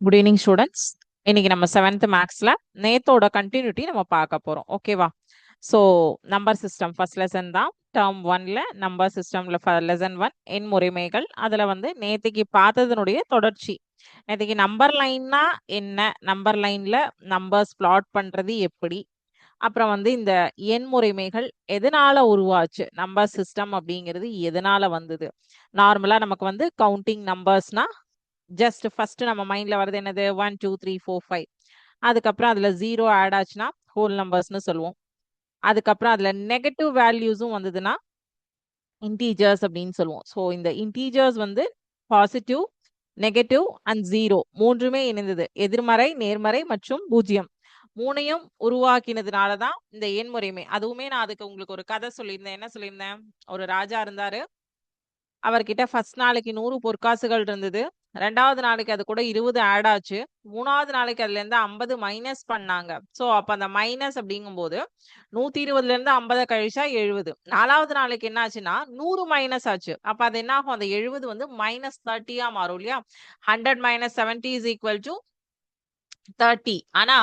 Good evening students. இன்னைக்கு நம்ம 7th மேக்ஸ்ல நேத்தோட கண்டினியூட்டி நம்ம பார்க்க போறோம். ஓகேவா? So number system first lesson தான். டேர்ம் 1ல நம்பர் சிஸ்டம்ல லெசன் 1 எண் முறைமைகள். அதுல வந்து நேத்திக்கு பார்த்ததனுடைய தொடர்ச்சி. நேத்திக்கு நம்பர் லைன்னா என்ன, நம்பர் லைன்ல நம்பர்ஸ் பிளாட் பண்றது எப்படி, அப்புறம் வந்து இந்த எண் முறைமைகள் எதனால உருவாச்சு, நம்பர் சிஸ்டம் அப்படிங்கிறது எதனால வந்தது. நார்மலா நமக்கு வந்து கவுண்டிங் நம்பர்ஸ்னா ஜஸ்ட் ஃபர்ஸ்ட் நம்ம மைண்ட்ல வருது என்னது, 1 2 3 4 5. அதுக்கப்புறம் அதுல 0 ஆட் ஆச்சுன்னா ஹோல் நம்பர்ஸ்னு சொல்லுவோம். அதுக்கப்புறம் அதுல நெகட்டிவ் வேல்யூஸும் வந்ததுன்னா இன்டீஜர்ஸ் அப்படின்னு சொல்லுவோம். ஸோ இந்த இன்டீஜர்ஸ் வந்து பாசிட்டிவ், நெகட்டிவ் அண்ட் ஜீரோ மூன்றுமே இணைந்தது. எதிர்மறை, நேர்மறை மற்றும் பூஜ்ஜியம் மூணையும் உருவாக்கினதுனால தான் இந்த எண் முறைமை. அதுவுமே நான் அதுக்கு உங்களுக்கு ஒரு கதை சொல்லியிருந்தேன். என்ன சொல்லியிருந்தேன்? ஒரு ராஜா இருந்தாரு. அவர்கிட்ட ஃபர்ஸ்ட் நாளைக்கு 100 பொற்காசுகள் இருந்தது. 2வது நாளைக்கு அது கூட 20 ஆட் ஆச்சு. 3வது நாளைக்கு அதுல இருந்து 50 மைனஸ் பண்ணாங்க. சோ அப்ப அந்த மைனஸ் அப்படிங்கும்போது 120ல இருந்து 50 கழிச்சா 70. 4வது நாளைக்கு என்ன ஆச்சுன்னா 100 மைனஸ் ஆச்சு. அப்ப அது என்ன ஆகும்? அந்த 70 வந்து -30 மாறும் இல்லையா? 100 - 70 is equal to 30. ஆனா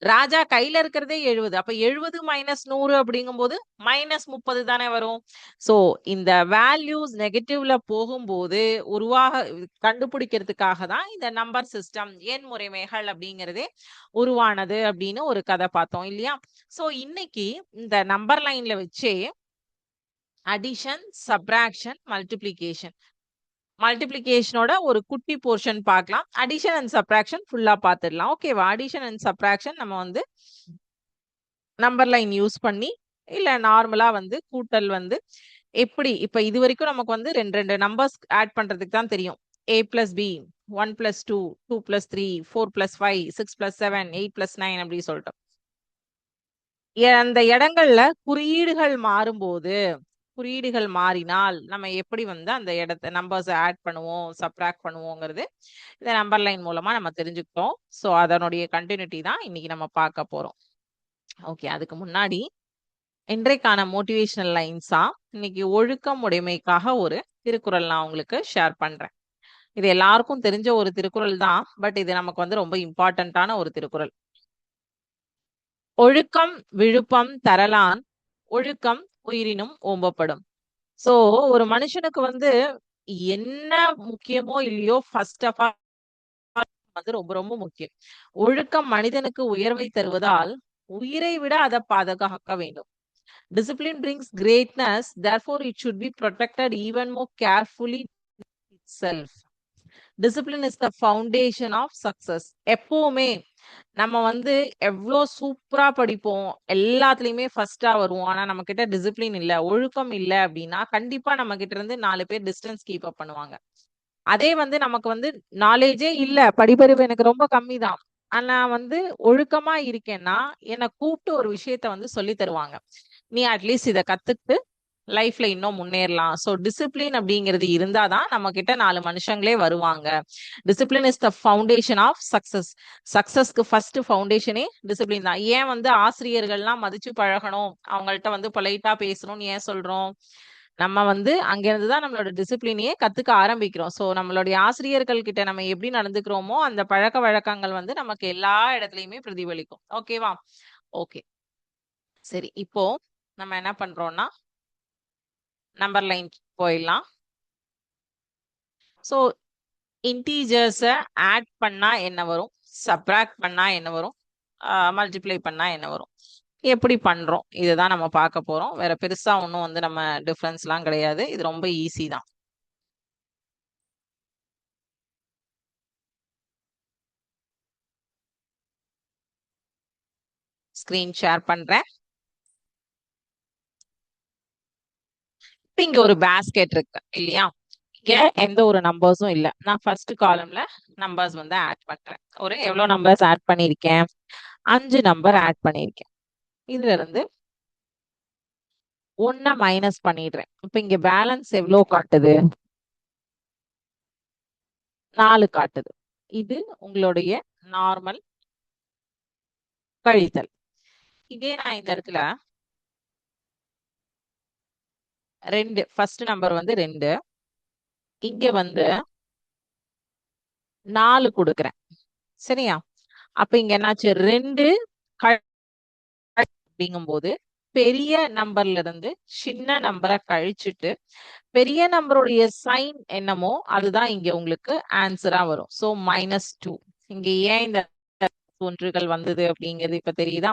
ராஜா கையில இருக்கிறதே 70. அப்ப 70 - 100 அப்படிங்கும்போது -30 தானே வரும். சோ இந்த வேல்யூஸ் நெகட்டிவ்ல போகும்போது கண்டுபிடிக்கிறதுக்காக தான் இந்த நம்பர் சிஸ்டம், எண் முறைமைகள் அப்படிங்கிறதே உருவானது அப்படின்னு ஒரு கதை பார்த்தோம் இல்லையா? சோ இன்னைக்கு இந்த நம்பர் லைன்ல வச்சே அடிஷன், சப்ராக்ஷன், மல்டிப்ளிகேஷன், மல்டிப்ளிகேஷனோட ஒரு குட்டி போர்ஷன் பார்க்கலாம். அடிஷன் அண்ட் சப்ராக்ஷன் ஃபுல்லா பார்த்துடலாம். ஓகேவா? அடிஷன் அண்ட் சப்ராக்ஷன் நம்ம வந்து நம்பர் லைன் யூஸ் பண்ணி, இல்ல நார்மலா வந்து கூட்டல் வந்து எப்படி, இப்ப இது வரைக்கும் நமக்கு வந்து ரெண்டு நம்பர்ஸ் ஆட் பண்றதுக்கு தான் தெரியும். a plus b, 1 plus 2, 2 plus 3, 4 plus 5, 6 plus 7, 8 plus 9 அப்படி சொல்லிட்டு அந்த இடங்கள்ல குறியீடுகள் மாறும்போது, குறியீடுகள் மாறினால் நம்ம எப்படி வந்து அந்த இடத்த நம்பர்ஸ் ஆட் பண்ணுவோம், சப்ராக்ட் பண்ணுவோங்கிறது இந்த நம்பர் லைன் மூலமா நம்ம தெரிஞ்சுக்கிட்டோம். ஸோ அதனுடைய கண்டினியூட்டி தான் இன்னைக்கு நம்ம பார்க்க போறோம். ஓகே, அதுக்கு முன்னாடி இன்றைக்கான மோட்டிவேஷனல் லைன்ஸா இன்னைக்கு ஒழுக்கம் உடைமைக்காக ஒரு திருக்குறள் நான் உங்களுக்கு ஷேர் பண்றேன். இது எல்லாருக்கும் தெரிஞ்ச ஒரு திருக்குறள் தான். பட் இது நமக்கு வந்து ரொம்ப இம்பார்ட்டன்டான ஒரு திருக்குறள். ஒழுக்கம் விழுப்பம் தரலான், ஒழுக்கம் உயிரினும் ஓம்பப்படும். சோ ஒரு மனுஷனுக்கு வந்து என்ன முக்கியமோ இல்லையோ, ஃபர்ஸ்ட் ஆஃப் ஆல் வந்து ரொம்ப ரொம்ப முக்கியம். ஒழுக்கம் மனிதனுக்கு உயர்வை தருவதால் உயிரை விட அதை பாதுகாக்க வேண்டும். Discipline brings greatness, therefore it should be protected even more carefully itself. Discipline is the foundation of success. எப்பவுமே நம்ம வந்து எவ்வளோ சூப்பரா படிப்போம், எல்லாத்துலயுமே ஃபர்ஸ்டா வருவோம். ஆனா நம்ம கிட்ட டிசிப்ளின் இல்ல, ஒழுக்கம் இல்ல அப்படின்னா கண்டிப்பா நம்ம கிட்ட இருந்து 4 பேர் டிஸ்டன்ஸ் கீப் அப் பண்ணுவாங்க. அதே வந்து நமக்கு வந்து நாலேஜே இல்ல, படிப்பறிவு எனக்கு ரொம்ப கம்மி தான், ஆனா வந்து ஒழுக்கமா இருக்கேன்னா என்னை கூப்பிட்டு ஒரு விஷயத்த வந்து சொல்லி தருவாங்க. நீ அட்லீஸ்ட் இதை கத்துக்கிட்டு லைஃப்ல இன்னும் முன்னேறலாம். சோ டிசிப்ளின் அப்படிங்கிறது இருந்தாதான் நம்ம கிட்ட 4 மனுஷங்களே வருவாங்க. Discipline is the foundation of success. சக்சஸ்க்கு ஃபர்ஸ்ட் ஃபவுண்டேஷனே டிசிப்ளின் தான். ஏன் வந்து ஆசிரியர்கள்லாம் மதிச்சு பழகணும், அவங்கள்ட்ட வந்து பொலைட்டா பேசணும்னு ஏன் சொல்றோம்? நம்ம வந்து அங்கிருந்து தான் நம்மளோட டிசிப்ளினையே கத்துக்க ஆரம்பிக்கிறோம். சோ நம்மளுடைய ஆசிரியர்கள் கிட்ட நம்ம எப்படி நடந்துக்கிறோமோ அந்த பழக்க வழக்கங்கள் வந்து நமக்கு எல்லா இடத்துலயுமே பிரதிபலிக்கும். ஓகேவா? ஓகே, சரி. இப்போ நம்ம என்ன பண்றோம்னா நம்பர் லைன் போயிடலாம். ஸோ இன்டீஜர்ஸை ஆட் பண்ணா என்ன வரும், சப்ராக்ட் பண்ணா என்ன வரும், மல்டிப்ளை பண்ணா என்ன வரும், எப்படி பண்றோம், இதுதான் நம்ம பார்க்க போறோம். வேற பெருசா ஒன்றும் வந்து நம்ம டிஃப்ரென்ஸ்லாம் கிடையாது. இது ரொம்ப ஈஸி தான். ஸ்கிரீன் ஷேர் பண்றேன். இப்ப இங்க ஒரு பேஸ்கெட் இருக்கு இல்லையா? இங்க எந்த ஒரு நம்பர்ஸும் இல்ல. நான் ஃபர்ஸ்ட் காலம்ல நம்பர்ஸ் வந்து ஆட் பண்றேன். ஒரு எவ்வளவு நம்பர்ஸ் ஆட் பண்ணிருக்கேன்? 5 நம்பர் ஆட் பண்ணிருக்கேன். இதுல இருந்து 1 மைனஸ் பண்ணிடுறேன். இப்ப இங்க பேலன்ஸ் எவ்வளவு காட்டுது? 4 காட்டுது. இது உங்களுடைய நார்மல் கழித்தல். இதே நான் இந்த இடத்துல 2, ஃபர்ஸ்ட் நம்பர் வந்து 2, இங்க வந்து 4 கொடுக்குறேன். சரியா? அப்ப இங்க என்னாச்சு, 2 அப்படிங்கும்போது பெரிய நம்பர்ல இருந்து சின்ன நம்பரை கழிச்சுட்டு பெரிய நம்பருடைய சைன் என்னமோ அதுதான் இங்க உங்களுக்கு ஆன்சரா வரும். சோ -2. இங்க ஏன் இந்த ஒன்றுகள் வந்தது அப்படிங்கிறது இப்ப தெரியுதா?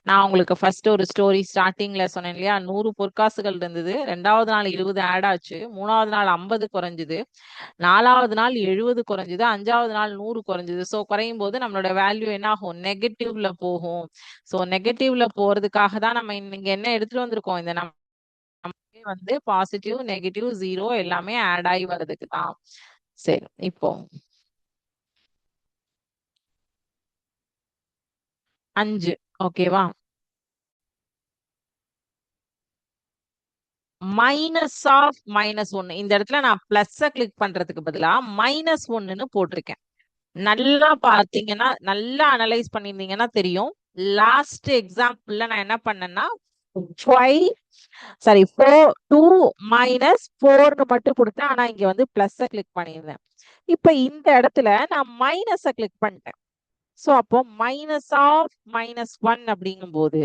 நான் உங்களுக்கு ஃபர்ஸ்ட் ஒரு ஸ்டோரி ஸ்டார்டிங்ல சொன்னேன் இல்லையா, 100 பொற்காசுகள் இருந்தது, 2வது நாள் 20 ஆட் ஆச்சு, 3வது நாள் 50 குறைஞ்சது, 4வது நாள் 70 குறைஞ்சது, 5வது நாள் 100 குறைஞ்சது. ஸோ குறையும் போது நம்மளோட வேல்யூ என்ன ஆகும், நெகட்டிவ்ல போகும். ஸோ நெகட்டிவ்ல போறதுக்காக தான் நம்ம இங்க என்ன எடுத்துட்டு வந்திருக்கோம், இந்த வந்து பாசிட்டிவ், நெகட்டிவ், 0 எல்லாமே ஆட் ஆகி வர்றதுக்கு தான். சரி, இப்போ 5 ஓகேவா? Minus of -1. இந்த இடத்துல நான் பிளஸ் கிளிக் பண்றதுக்கு பதிலா -1ன்னு போட்டிருக்கேன். நல்லா பார்த்தீங்கன்னா, நல்லா அனலைஸ் பண்ணியிருந்தீங்கன்னா தெரியும். லாஸ்ட் எக்ஸாம்பிள்ல நான் என்ன பண்ணேன்னா 5 சாரி 2 -4ன்னு மட்டும் கொடுத்தேன். ஆனா இங்க வந்து பிளஸ் கிளிக் பண்ணியிருந்தேன். இப்ப இந்த இடத்துல நான் மைனஸ கிளிக் பண்ணிட்டேன். சோ அப்போ -1 அப்படிங்கும்போது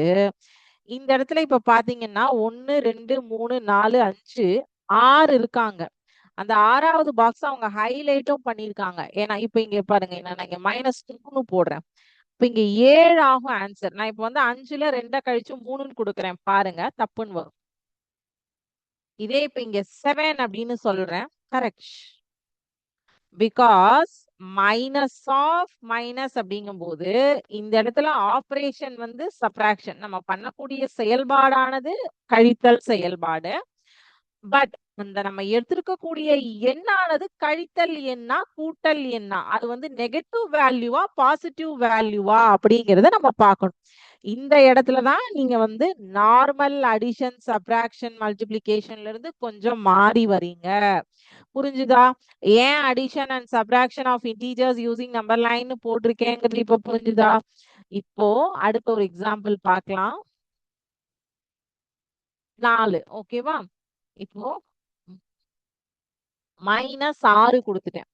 இந்த இடத்துல இப்ப பாத்தீங்கன்னா 1 2 3 4 5 6 இருக்காங்க. அந்த 6வது பாக்ஸ் அவங்க ஹைலைட்டும் பண்ணிருக்காங்க. ஏன்னா இப்ப இங்க பாருங்க, நான் இங்க -2ன்னு போடுறேன். இப்ப இங்க 7 ஆகும் ஆன்சர். நான் இப்ப வந்து 5ல 2 கழிச்சு 3ன்னு கொடுக்குறேன் பாருங்க, தப்புன்னு வரும். இதே இப்ப இங்க 7 அப்படின்னு சொல்றேன், correct. Because minus of minus அப்படிங்கும்போது இந்த இடத்துல ஆபரேஷன் வந்து சப்ராக்ஷன், நம்ம பண்ணக்கூடிய செயல்பாடானது கழித்தல் செயல்பாடு. பட் அந்த நம்ம எடுத்திருக்கக்கூடிய எண்ணானது கழித்தல் எண்ணா கூட்டல் எண்ணா, அது வந்து நெகட்டிவ் வேல்யூவா பாசிட்டிவ் வேல்யூவா அப்படிங்கறத நம்ம பார்க்கணும். இந்த இடத்துலதான் நீங்க வந்து நார்மல் அடிஷன், சப்ராக்ஷன், மல்டிபிளிகேஷன்ல இருந்து கொஞ்சம் மாறி வரீங்க. புரிஞ்சுதா? ஏன் addition and subtraction of integers using number line போட்டிருக்கேங்கிறது இப்ப புரிஞ்சுதா? இப்போ அடுத்த ஒரு எக்ஸாம்பிள் பார்க்கலாம். 4 ஓகேவா? இப்போ -6 கொடுத்துட்டேன்.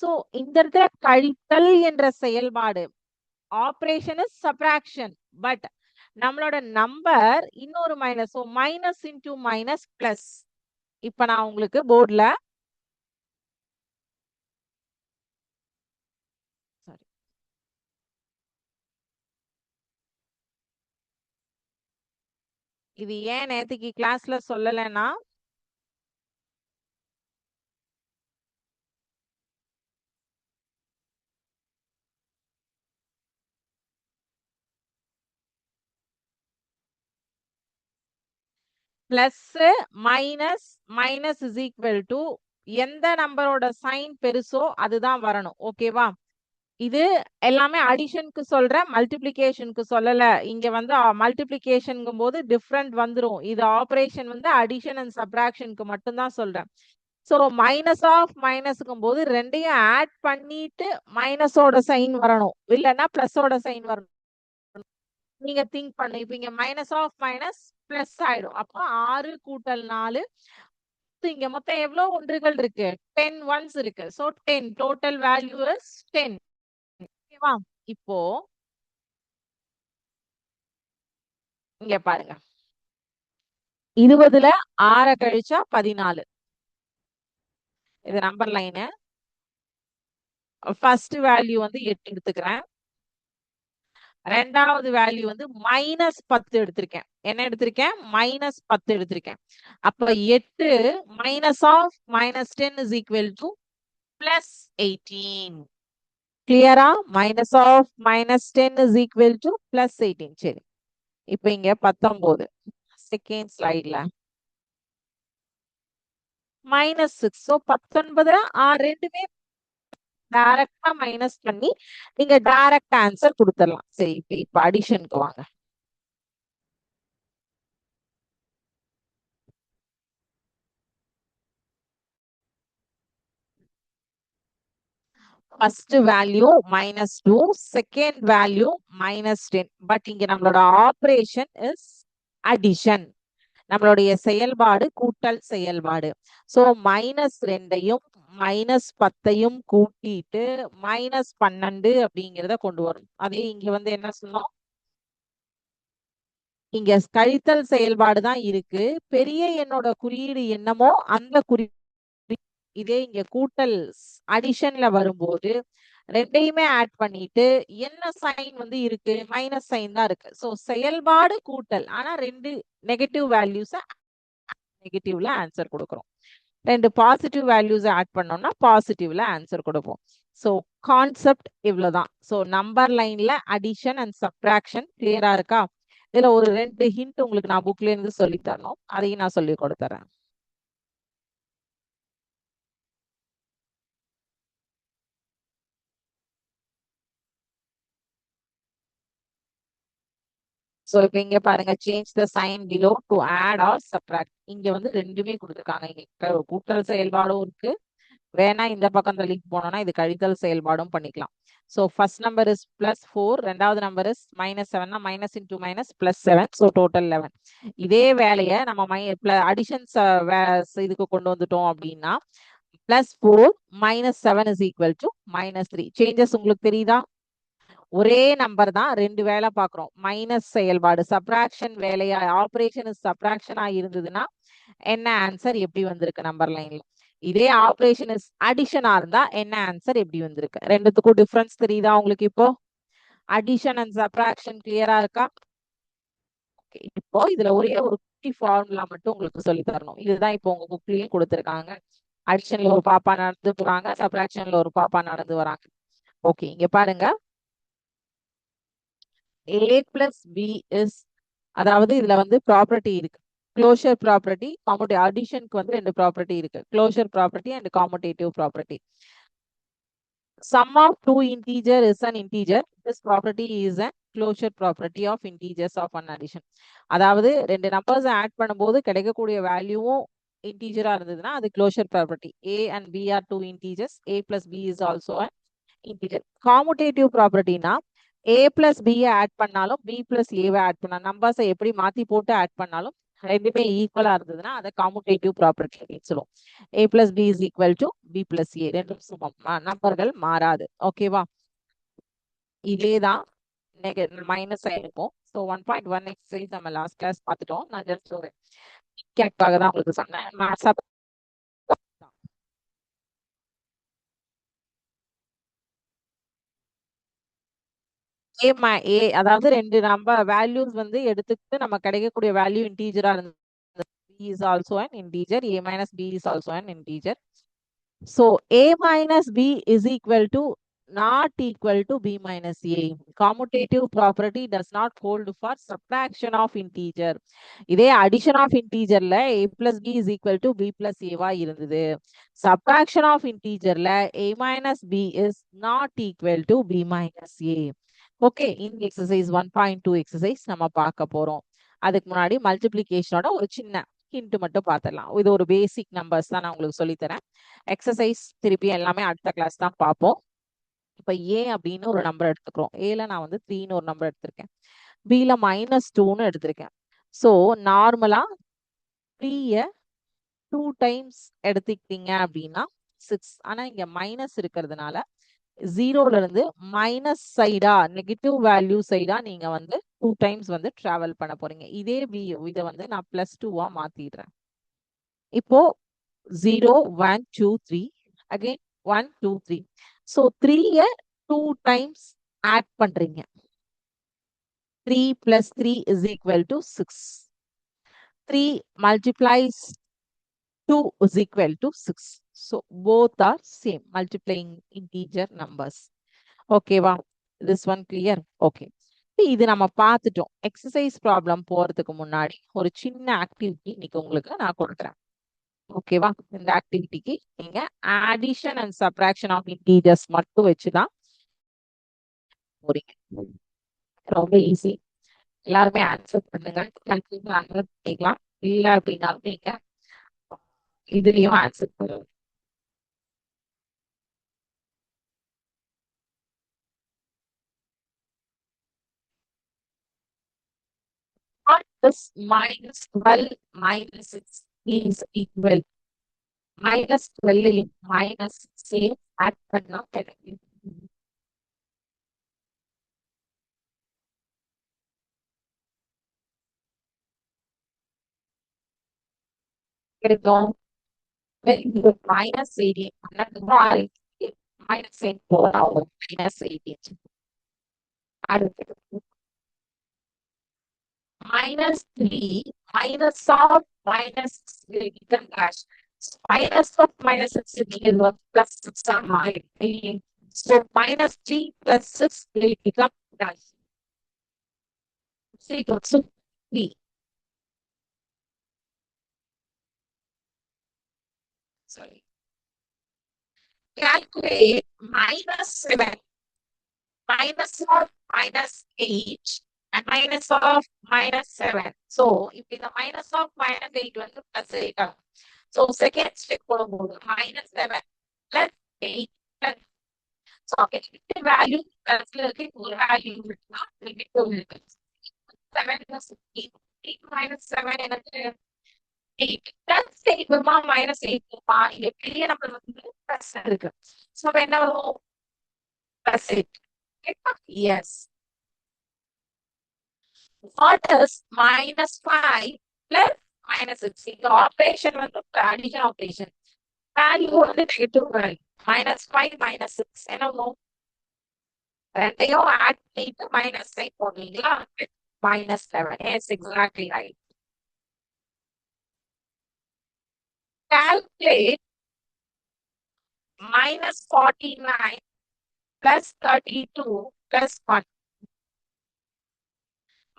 சோ இந்த இடத்துல கழித்தல் என்ற செயல்பாடு, ஆபரேஷன் இஸ் சப்ராக்ஷன், பட் நம்மளோட நம்பர் இன்னொரு minus, so minus into minus plus. இப்ப நான் உங்களுக்கு போர்ட்ல இது ஏன் நேத்துக்கு கிளாஸ்ல சொல்லலைன்னா, plus minus minus is equal to எந்த நம்பரோட சைன் பெருசோ அதுதான் வரணும். ஓகேவா? இது எல்லாமே அடிஷனுக்கு சொல்றேன், மல்டிபிளிகேஷனுக்கு சொல்லல. இங்க வந்து மல்டிபிளிகேஷனுங்கும் போது டிஃப்ரெண்ட் வந்துரும். இது ஆபரேஷன் வந்து அடிஷன் அண்ட் சப்ராக்ஷனுக்கு மட்டும்தான் சொல்றேன். சோ மைனஸ் ஆஃப் மைனஸ்க்கும் போது ரெண்டையும் ஆட் பண்ணிட்டு மைனஸோட சைன் வரணும், இல்லைன்னா பிளஸோட சைன் வரணும். நீங்க திங்க் பண்ணு. இப்ப இங்க மைனஸ் ஆஃப் மைனஸ் பிளஸ் ஆயிடும். அப்போ 6 கூட்டல் 4, இங்க மொத்தம் எவ்வளவு ஒன்றுகள் இருக்கு, 10 ஒன்ஸ் இருக்கு. So 10 total value is 10. ஓகேவா? இப்போ இங்க பாருங்க, 20ல 6 கழிச்சா 14. இது நம்பர் லைனு. ஃபர்ஸ்ட் வேல்யூ வந்து 8 எடுத்துக்கிறேன். ரெண்டாவது வேல்யூ வந்து -10 எடுத்திருக்கேன். என்ன எடுத்திருக்கேன்? -10 எடுத்திருக்கேன். அப்ப 8 minus of -10 is equal to +18. கிளியரா? Minus of -10 is equal to +18. சரி, இப்ப இங்க 19 செகண்ட் ஸ்லைட்ல -6. ஸோ 19ல ரெண்டுமே டைரக்டா மைனஸ் பண்ணி நீங்க டைரக்ட் ஆன்சர் கொடுத்துடலாம். சரி, இப்ப அடிஷனுக்கு வாங்க. First value -2, second value -10. But இங்க நம்மளோட ஆபரேஷன் இஸ் அடிஷன், நம்மளுடைய செயல்பாடு கூட்டல் செயல்பாடு. சோ -2யும் -10 கூட்டிட்டு -12 அப்படிங்கிறத கொண்டு வரும். அதே இங்க வந்து என்ன சொன்னோம்? இங்க கழித்தல் செயல்பாடு தான் இருக்கு. பெரிய எண்ணோட குறியீடு என்னமோ அந்த இதே இங்க கூட்டல் அடிஷன்ல வரும்போது ரெண்டையுமே ஆட் பண்ணிட்டு என்ன சைன் வந்து இருக்கு? மைனஸ் சைன் தான் இருக்கு. சோ செயல்பாடு கூட்டல். ஆனா 2 நெகட்டிவ் வேல்யூஸ நெகட்டிவ்ல ஆன்சர் கொடுக்கிறோம். 2 பாசிட்டிவ் வேல்யூஸ் ஆட் பண்ணோம்னா பாசிட்டிவ்ல ஆன்சர் கொடுப்போம். சோ கான்செப்ட் இவ்வளவுதான். சோ நம்பர் லைன்ல அடிஷன் அண்ட் சப்ட்ராக்ஷன் கிளியரா இருக்கா? இதுல ஒரு 2 ஹிண்ட் உங்களுக்கு நான் புக்ல இருந்து சொல்லி தரணும். அதையும் நான் சொல்லி கொடுத்துறேன். சோ இப்ப இங்க பாருங்க, change the sign below to add or subtract. இங்க வந்து ரெண்டுமே கொடுத்துருக்காங்க. இங்க கூட்டல் செயல்பாடும் இருக்கு. வேணா இந்த பக்கம் தள்ளிக்கு போனோம்னா இது கழித்தல் செயல்பாடும் பண்ணிக்கலாம். ஸோ ஃபர்ஸ்ட் நம்பர் இஸ் +4, ரெண்டாவது number is -7, minus into minus +7, so total 11. இதே வேலையை நம்ம அடிஷன்ஸ் இதுக்கு கொண்டு வந்துட்டோம் அப்படின்னா +4 -7 இஸ் ஈக்குவல் டு -3. சேஞ்சஸ் உங்களுக்கு தெரியுதா? ஒரே நம்பர் தான், ரெண்டு வேலை பார்க்குறோம். மைனஸ் செயல்பாடு சப்ராக்ஷன் வேலையா, ஆபரேஷன் சப்ராக்ஷனா இருந்ததுன்னா என்ன ஆன்சர் எப்படி வந்திருக்கு நம்பர் லைன்ல? இதே ஆபரேஷன் இஸ் அடிஷனா இருந்தா என்ன ஆன்சர் எப்படி வந்திருக்கு? ரெண்டுத்துக்கும் டிஃபரன்ஸ் தெரியுதா உங்களுக்கு? இப்போ அடிஷன் அண்ட் சப்ராக்ஷன் கிளியரா இருக்கா? இப்போ இதுல ஒரே ஒரு குட்டி ஃபார்முலா மட்டும் உங்களுக்கு சொல்லி தரணும். இதுதான் இப்போ உங்க புக்லயும் கொடுத்துருக்காங்க. அடிஷன்ல ஒரு பாப்பா நடந்து போறாங்க, சப்ராக்ஷன்ல ஒரு பாப்பா நடந்து வராங்க. ஓகே, இங்க பாருங்க, a பிளஸ் பி இஸ், அதாவது இதுல வந்து ப்ராப்பர்ட்டி இருக்கு. Closure property, காமோடேட்டிவ். அடிஷனுக்கு வந்து ரெண்டு ப்ராப்பர்ட்டி இருக்கு, closure property and commutative property. Sum of two integer is an integer. This property is a closure property of integers of an addition. அதாவது ரெண்டு numbers add பண்ணும்போது கிடைக்கக்கூடிய வேல்யூவும் இன்டீஜரா இருந்ததுன்னா அது closure property. A and B are two integers. A plus B is also an integer. Commutative ப்ராப்பர்ட்டினா A plus B add பண்ணாலும் B plus A add பண்ணாலும் நம்பர்ஸை எப்படி மாத்தி போட்டு ஆட் பண்ணாலும் ரெண்டுமே ஈக்குவலா இருந்ததுன்னா அதை காமுடேட்டிவ் ப்ராப்பர்ட்டி அப்படின்னு சொல்லுவோம். A plus B is equal to B plus A, ரெண்டும் சமம், நம்பர்கள் மாறாது. ஓகேவா? இதேதான் மைனஸ் ஆயிருக்கும். ஸோ 1.1 எக்ஸசைஸ் நம்ம லாஸ்ட் கிளாஸ் பார்த்துட்டோம். நான் ஜஸ்ட் ஒரு கேட்காக தான் உங்களுக்கு சொன்னேன். ஏ அதாவது ரெண்டு நம்பர் வேல்யூஸ் வந்து எடுத்துக்கிட்டு நம்ம கிடைக்கக்கூடிய வேல்யூ இன்டீஜரா இருந்தது. B is also an integer. A minus B is also an integer. So A minus B is equal to not equal to B minus A. Commutative property does not hold for subtraction of integer. இதே addition of integerல A plus B is equal to B plus A வா இருந்தது. Subtraction of integerல A minus B is not equal to B minus A. Okay, இந்த exercise 1.2 exercise நம்ம பார்க்க போறோம். அதுக்கு முன்னாடி மல்டிப்ளிகேஷனோட ஒரு சின்ன ஹிண்ட் மட்டும் பார்த்துடலாம். இது ஒரு பேசிக் நம்பர்ஸ் தான் நான் உங்களுக்கு சொல்லித்தரேன். எக்ஸசைஸ் திருப்பி எல்லாமே அடுத்த கிளாஸ் தான் பார்ப்போம். இப்போ ஏ அப்படின்னு ஒரு நம்பர் எடுத்துக்கிறோம். ஏல நான் வந்து 3ன்னு ஒரு நம்பர் எடுத்திருக்கேன். பில -2ன்னு எடுத்திருக்கேன். ஸோ நார்மலா 3ய 2 டைம்ஸ் எடுத்துக்கிட்டீங்க அப்படின்னா 6. ஆனா இங்க மைனஸ் இருக்கிறதுனால 0ல இருந்து மைனஸ் சைடா, நெகட்டிவ் வேல்யூ சைடா நீங்க வந்து 2 டைம்ஸ் வந்து டிராவல் பண்ண போறீங்க. இதே இதை வந்து நான் +2வா மாத்திடுறேன். இப்போ 0 1 2 3 அகைன் 1 2 3. ஸோ 3ய 2 டைம்ஸ் ஆட் பண்றீங்க. 3 + 3 is equal to 6. 3 multiplies 2 is equal to 6. So both are same, multiplying integer numbers. ஓகேவா? this one clear? ஓகே, இது நம்ம பார்த்துட்டோம். எக்ஸசைஸ் ப்ராப்ளம் போறதுக்கு முன்னாடி ஒரு சின்ன ஆக்டிவிட்டி இன்னைக்கு உங்களுக்கு நான் கொடுக்குறேன். ஓகேவா? இந்த ஆக்டிவிட்டிக்கு நீங்க addition and subtraction of integers மட்டும் வச்சுதான் போறீங்க. ரொம்ப ஈஸி. எல்லாருமே ஆன்சர் பண்ணுங்க. கேட்கலாம் இல்ல அப்படின்னாலும் நீங்க இதுலயும் ஆன்சர் பண்ணுங்க. This -12 - 6 is equal. -12 -6 ஆட் பண்ணா கிடைக்கும். கிடைக்கும். Very good. -18 -8 போர் ஆகும். -18 அடுத்து -3 minus of -6 will become dash. So minus of -6 will become plus 6 are my. So -3 plus 6 will become dash. So it also 3. Sorry. Calculate -7 minus of -8 and minus of -7. So if the minus of -8 will be plus 8. So second step -7 plus 8 plus. So the value plus value will 7 plus 8. 8 minus 7 and 8 plus 8 minus 8 இங்க பெரிய number வந்து plus இருக்கு. So என்ன வரும் plus 8. Yes. What is -5 plus -6? இந்த operation வந்து addition operation. Value வந்து negative value. -5 -6 என்ன வரும்? ரெண்டையும் ஆட் பண்ணிட்டு -9 போடுவீங்களா? -7. Yes, exactly right. Calculate -49 plus 32 plus 1.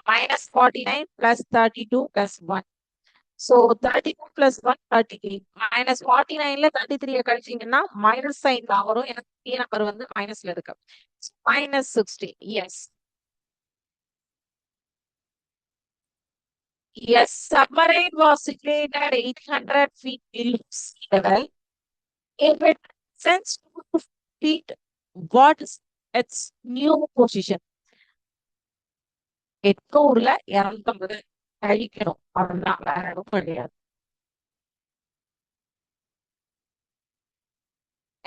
-49 plus 32 plus 1. So 32 plus 1, 33. -49 ல 33 கழிச்சீங்கன்னா மைனஸ் சைன் தான் வரும். எனக்கு நம்பர் வந்து மைனஸ்ல இருக்கு. -60. Yes. Yes, submarine was situated 800 feet below sea level. If it sends 2 feet, what is its new position? 800ல 250 கழிக்கணும். அவ்வளவுதான், வேற எதுவும் கிடையாது.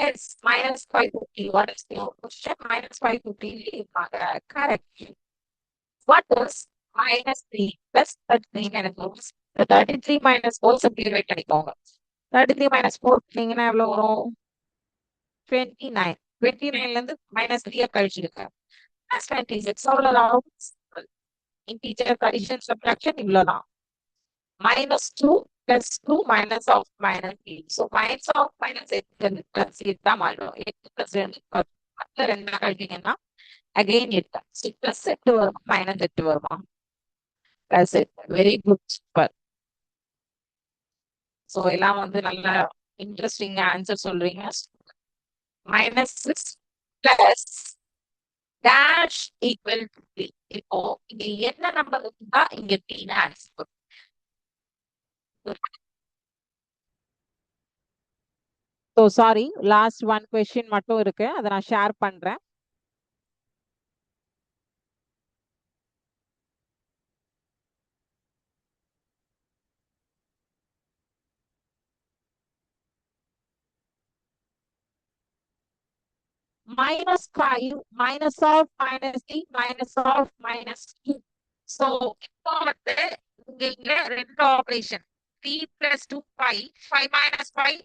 It's -550. What is the question? -550 correct. What is -3 plus 33 minus 4? 33 minus 4 simplify பண்ணிக்கோங்க. 33 minus 4 பண்ணீங்கன்னா எவ்வளவு வரும்? 29. 29ல இருந்து -3 கழிச்சிடுங்க. Plus 26. அவ்வளவுதான். Integer addition subtraction இவ்வளவுதான். -2 plus 2 minus of -3. So minus of -8 plus 8 தான் மாறும். 8 plus 2 மற்ற 2 கழிச்சீங்கன்னா again 8. So plus 8 வருமா -8 வருமா? Plus 8. Very good. Super. So எல்லாம் வந்து நல்ல இன்ட்ரெஸ்டிங் ஆன்சர் சொல்றீங்க. -6 plus dash equal to 3. இப்போ இங்க என்ன நம்பர் இருந்தா இங்க 3 answer. So sorry, last one question மட்டும் இருக்கு, அதை நான் ஷேர் பண்றேன். -5 minus of -3 minus of -2. So இப்போ வந்து இங்க ரெண்டு operation 3 plus 2 5 5 minus 5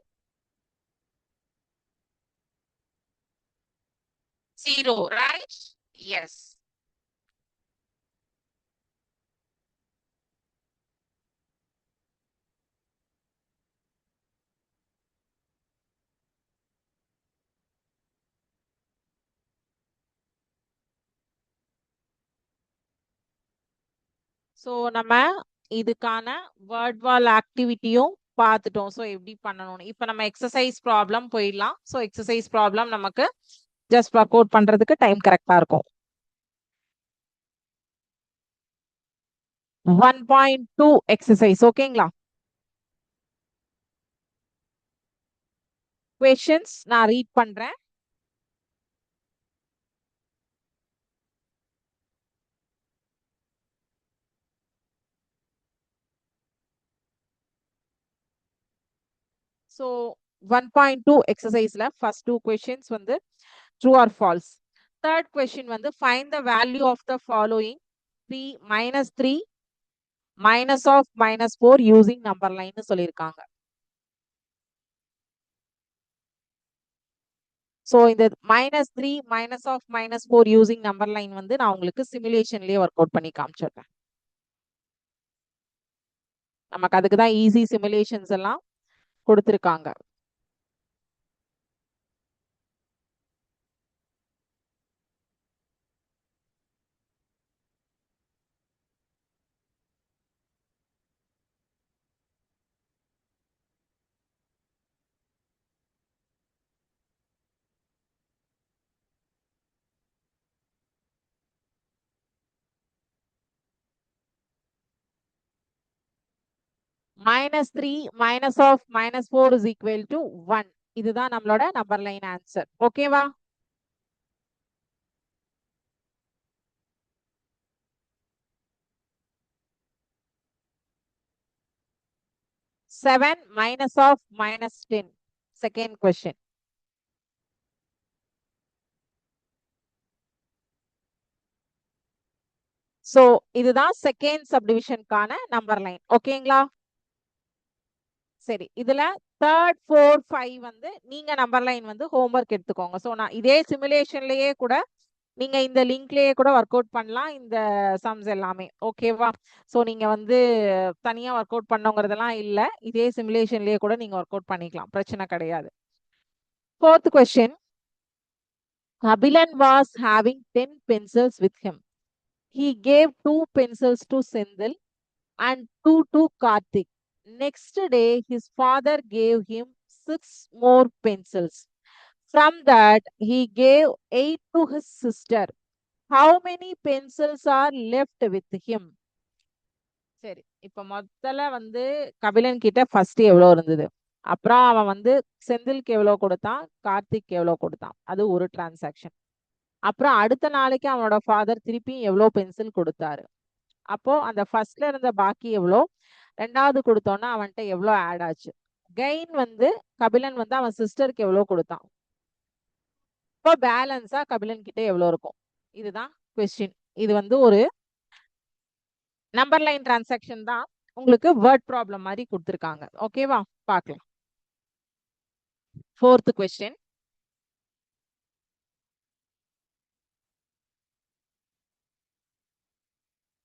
0, right? Yes. So நம்ம இதுக்கான வேர்ட் வால் ஆக்டிவிட்டியும் பார்த்துட்டோம். ஸோ எப்படி பண்ணணும்னு இப்போ நம்ம எக்ஸசைஸ் ப்ராப்ளம் போயிடலாம். ஸோ எக்ஸசைஸ் ப்ராப்ளம் நமக்கு ஜஸ்ட் ஒர்க் அவுட் பண்றதுக்கு டைம் கரெக்டா இருக்கும். 1.2 எக்ஸசைஸ். ஓகேங்களா? கொஸ்டின்ஸ் நான் ரீட் பண்றேன். So 1.2 exerciseல first two questions வந்து true or false. Third question வந்து find the value of the following 3 -3 minus of -4 using number line சொல்லிருக்காங்க. So இந்த -3 minus of -4 using number line வந்து நான் உங்களுக்கு சிமுலேஷன்லயே ஒர்க் அவுட் பண்ணி காமிச்சிடுறேன். நமக்கு அதுக்கு தான் ஈஸி சிமுலேஷன்ஸ் எல்லாம் கொடுத்திருக்காங்க. -3 minus of -4 is equal to 1. இதுதான் நம்மளோட நம்பர் லைன் ஆன்சர். ஓகேவா? -7 minus of -10. Second question. So இதுதான் செகண்ட் சப்டிவிஷனுக்கான நம்பர் லைன். ஓகேங்களா? சரி, இதுல தேர்ட் 4 5 வந்து நீங்க நம்பர் லைன் வந்து ஹோம்ஒர்க் எடுத்துக்கோங்க. ஸோ நான் இதே சிமுலேஷன்லயே கூட நீங்க இந்த லிங்க்லயே கூட ஒர்க் அவுட் பண்ணலாம் இந்த சம்ஸ் எல்லாமே. ஓகேவா? ஸோ நீங்க வந்து தனியா ஒர்க் அவுட் பண்ணுங்கிறதெல்லாம் இல்ல. இதே சிமுலேஷன்லயே கூட நீங்க ஒர்க் அவுட் பண்ணிக்கலாம். பிரச்சனை கிடையாது. Fourth question. Kabilan was having 10 pencils with him. He gave 2 pencils to Sendil and 2 to Karthik. Next day, his father gave him 6 more pencils. From that, he gave 8 to his sister. How many pencils are left with him? சரி, இப்ப முதல்ல வந்து கபிலன் கிட்ட first எவ்வளவு இருந்தது, அப்புறம் அவன் வந்து செந்திலுக்கு எவ்வளவு கொடுத்தான், கார்த்திக் எவ்வளவு கொடுத்தான், அது ஒரு டிரான்சாக்ஷன். அப்புறம் அடுத்த நாளைக்கு அவனோட ஃபாதர் திருப்பி எவ்வளவு பென்சில் கொடுத்தாரு. அப்போ அந்த ஃபர்ஸ்ட்ல இருந்த பாக்கி எவ்வளோ, ரெண்டாவது கொடுத்தோன்னா அவன்கிட்ட எவ்வளோ ஆட் ஆச்சு. கெயின் வந்து கபிலன் வந்து அவன் சிஸ்டருக்கு எவ்வளோ கொடுத்தான். இப்போ பேலன்ஸா கபிலன் கிட்ட எவ்வளோ இருக்கும். இதுதான் கொஸ்டின். இது வந்து ஒரு நம்பர் லைன் டிரான்சாக்ஷன் தான். உங்களுக்கு வேர்ட் ப்ராப்ளம் மாதிரி கொடுத்துருக்காங்க. ஓகேவா? பார்க்கலாம். Fourth question.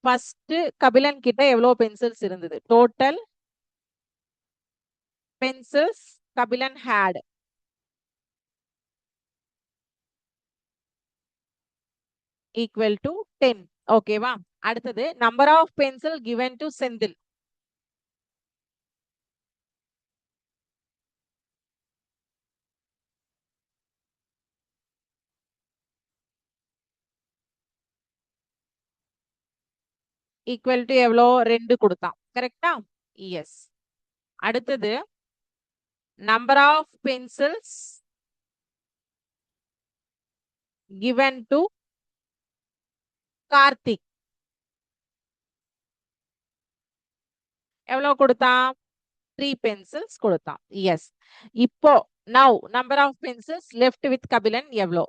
ஃபர்ஸ்ட் கபிலன் கிட்ட எவ்வளோ பென்சில்ஸ் இருந்தது. Total pencils Kabilan had equal to 10. ஓகேவா? அடுத்தது number of pencil given to Senthil. Equal to எவ்வளோ, 2 கொடுத்தான். கரெக்டா? எஸ். அடுத்தது number of pencils given to Karthik எவ்வளவு கொடுத்தான், 3 பென்சில்ஸ் கொடுத்தான். எஸ். இப்போ now number of pencils left with Kabilan எவ்வளோ.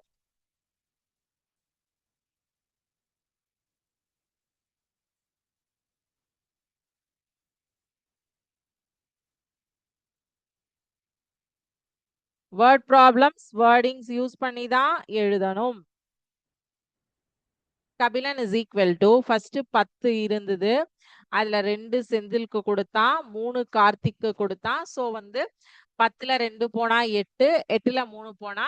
வேர்ட் ப்ராப்ளம்ஸ் வேர்டிங்ஸ் யூஸ் பண்ணி தான் எழுதணும். Kabilan is equal to first 10 இருந்தது, அதுல 2 செந்திலுக்கு கொடுத்தான், 3 கார்த்திக்கு கொடுத்தான். ஸோ வந்து 10ல 2 போனா 8, 8ல 3 போனா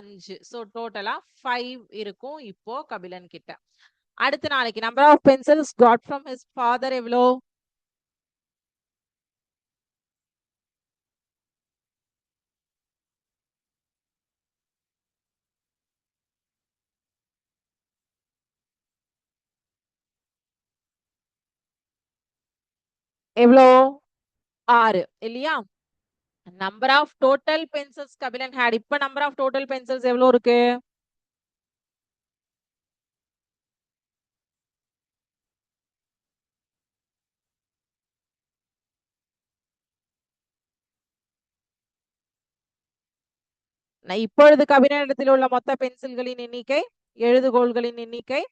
5. ஸோ டோட்டலா 5 இருக்கும் இப்போ கபிலன் கிட்ட. அடுத்த நாளைக்கு number of pencils got from his father எவ்வளோ. எவ்வளோ, 6 இல்லையா? Number of total pencils Kabilan had. இப்ப நம்பர் ஆஃப் டோட்டல் பென்சில்ஸ் எவ்வளவு இருக்கு. இப்பொழுது கபினிடத்தில் உள்ள மொத்த பென்சில்களின் எண்ணிக்கை, எழுதுகோள்களின் எண்ணிக்கை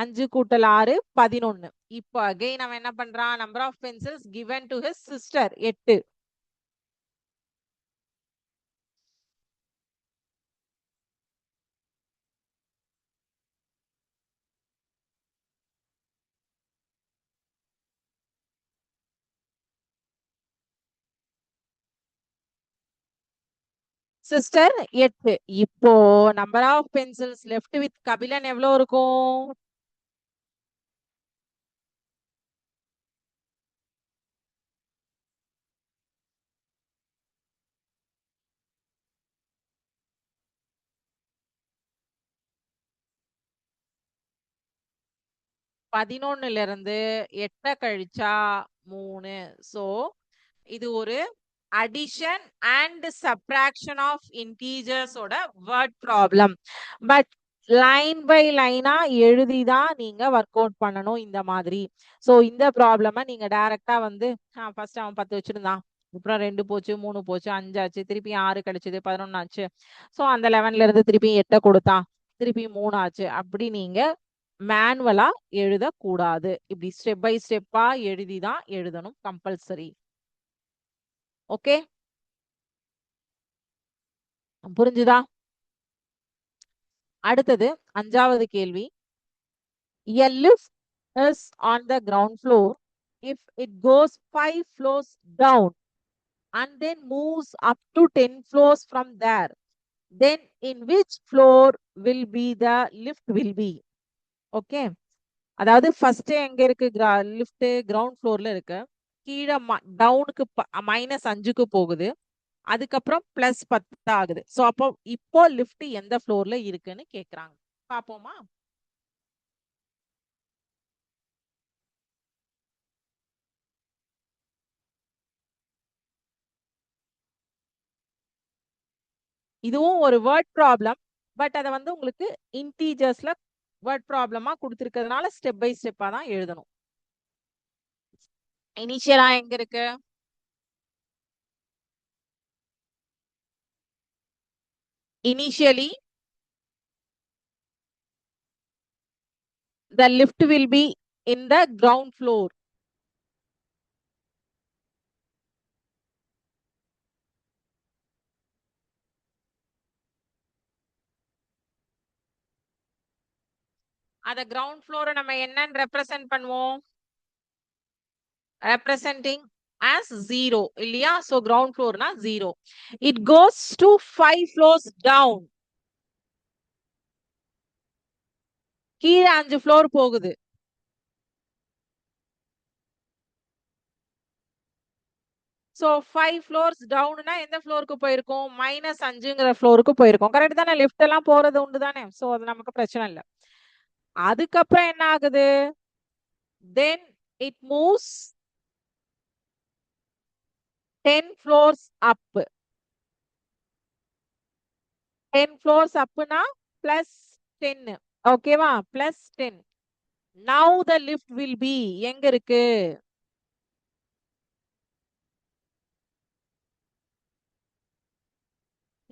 5 கூட்டல் 6 11. இப்போ அகைன் அவன் என்ன பண்றான், number of pencils given to his sister 8. Sister 8. இப்போ number of pencils left with Kabilan எவ்வளவு இருக்கும்? பதினொன்னுல இருந்து 8 கழிச்சா 3. சோ இது ஒரு addition and subtraction of integers ஓட word problem. But line by லைனா எழுதிதான் நீங்க ஒர்க் அவுட் பண்ணணும் இந்த மாதிரி. சோ இந்த ப்ராப்ளம நீங்க டைரக்டா வந்து ஃபர்ஸ்ட் அவன் 10 வச்சிருந்தான், அப்புறம் 2 போச்சு, 3 போச்சு, 5 ஆச்சு, திருப்பி 6 கிடைச்சது, 11 ஆச்சு. சோ அந்த 11ல இருந்து திருப்பி 8 கொடுத்தான், திருப்பி 3 ஆச்சு. அப்படி நீங்க மேனுவலா எழுதக்கூடாது. இப்படி ஸ்டெப் பை ஸ்டெப்பா எழுதிதான் எழுதணும் கம்பல்சரி. ஓகே, புரிஞ்சுதா? அடுத்தது 5வது கேள்வி. A lift is on the ground floor. If it goes 5 floors down and then moves up to 10 floors from there, then in which floor will be the lift will be? Okay, அதாவது first எங்க இருக்கு lift? Ground ஃப்ளோர்ல இருக்கு. கீழே டவுனுக்கு -5க்கு போகுது, அதுக்கப்புறம் +10 ஆகுது. சோ அப்போ இப்போ லிஃப்ட் எந்த ஃப்ளோர்ல இருக்குன்னு கேக்குறாங்க. பாப்போமா? இதுவும் ஒரு வேர்ட் ப்ராப்ளம். பட் அதை வந்து உங்களுக்கு இன்டீஜர்ஸ்ல வேர்ட் ப்ராப்ளமா கொடுத்திருக்கிறதுனால ஸ்டெப் பை ஸ்டெப்பா தான் எழுதணும். இனிஷியலா எங்க இருக்கு? Initially, the lift will be in the ground floor. அத கிரவுண்ட் ஃப்ளோரை நம்ம என்னன்னு ரெப்ரசென்ட் பண்ணுவோம்? representing as 0 இல்லையா? so ground floor na 0. it goes to 5 floors down. கீழே 5 ஃப்ளோர் போகுது. so 5 floors downனா எந்த ஃப்ளோருக்கு போயிருக்கும்? -5ங்கிற ஃப்ளோருக்கு போயிருக்கும். கரெக்ட் தானே? லிஃப்ட் எல்லாம் போறது உண்டு தானே? சோ அது நமக்கு பிரச்சனை இல்லை. அதுக்கப்புறம் என்ன ஆகுது? then it moves 10 floors up. 10 floors upனா +10. ஓகேவா? +10. now the lift will be எங்க இருக்கு?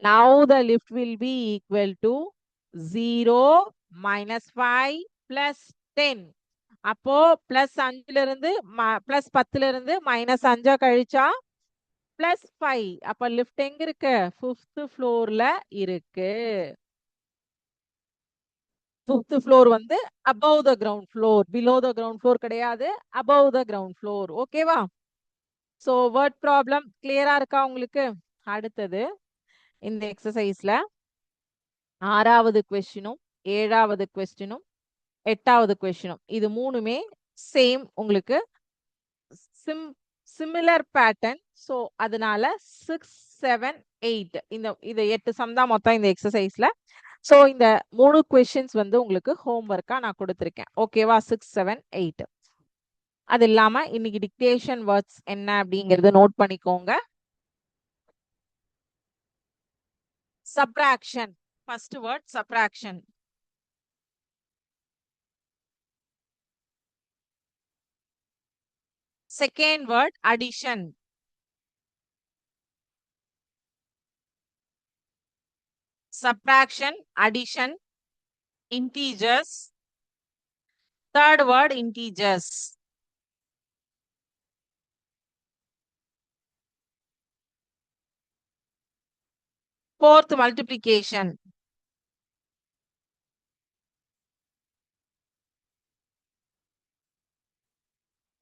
now the lift will be equal to 0 -5 +10. அப்போ +5ல இருந்து +10ல இருந்து -5 கழிச்சா +5. அப்ப லிஃப்ட் எங்க இருக்கு? 5th ஃப்ளோர்ல இருக்கு. 5th ஃப்ளோர் வந்து above the ground floor, below the ground floor கிடையாது, above the ground floor. ஓகேவா? சோ வேர்ட் ப்ராப்ளம் கிளியரா இருக்கா உங்களுக்கு? அடுத்தது இந்த எக்ஸசைஸ்ல 6வது கொஸ்டினும் 7வது கொஸ்டினும் 8வது கொஸ்டினும் இது மூணுமே சேம் உங்களுக்கு சிமிலர் பேட்டர்ன். சோ அதனால 6, 7, 8 இது 8 சம் தான் மொத்தம் இந்த எக்ஸசைஸ்ல. சோ இந்த 3 கொஸ்டின்ஸ் வந்து உங்களுக்கு ஹோம்ஒர்க்கா நான் கொடுத்திருக்கேன். ஓகேவா? 6, 7, 8. அது இல்லாம இன்னைக்கு டிக்டேஷன் வேர்ட்ஸ் என்ன அப்படிங்கறத நோட் பண்ணிக்கோங்க. subtraction. First word subtraction. Second word addition. subtraction, addition, integers, third word integers. Fourth multiplication.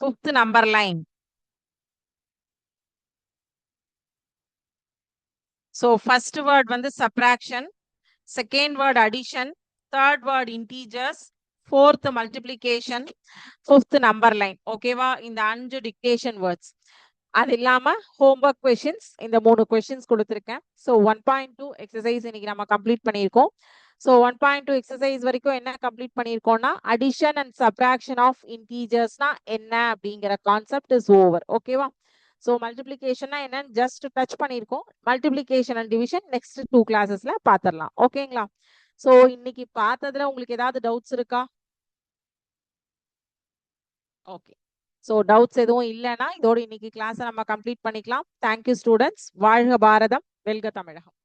Fifth number line. So first word வந்து subtraction, second word addition, third word integers, fourth multiplication, fifth number line. ஓகேவா? இந்த 5 dictation words. அது இல்லாம homework questions இந்த 3 questions கொடுத்திருக்கேன். So 1.2 exercise இன்னைக்கு நம்ம complete பண்ணியிருக்கோம். So 1.2 exercise வரைக்கும் என்ன கம்ப்ளீட் பண்ணியிருக்கோம்னா addition and subtraction of integersனா என்ன அப்படிங்கிற கான்செப்ட் இஸ் ஓவர். ஓகேவா? ஸோ மல்டிப்ளிகேஷன்னா என்னன்னு ஜஸ்ட் டச் பண்ணியிருக்கோம். மல்டிப்ளிகேஷன் அண்ட் டிவிஷன் நெக்ஸ்ட் 2 கிளாஸஸ்ல பார்த்துடலாம். ஓகேங்களா? ஸோ இன்னைக்கு பார்த்ததுல உங்களுக்கு ஏதாவது டவுட்ஸ் இருக்கா? ஓகே. ஸோ டவுட்ஸ் எதுவும் இல்லைன்னா இதோட இன்னைக்கு கிளாஸை நம்ம கம்ப்ளீட் பண்ணிக்கலாம். Thank you students. வாழ்க பாரதம், வெல்க தமிழகம்.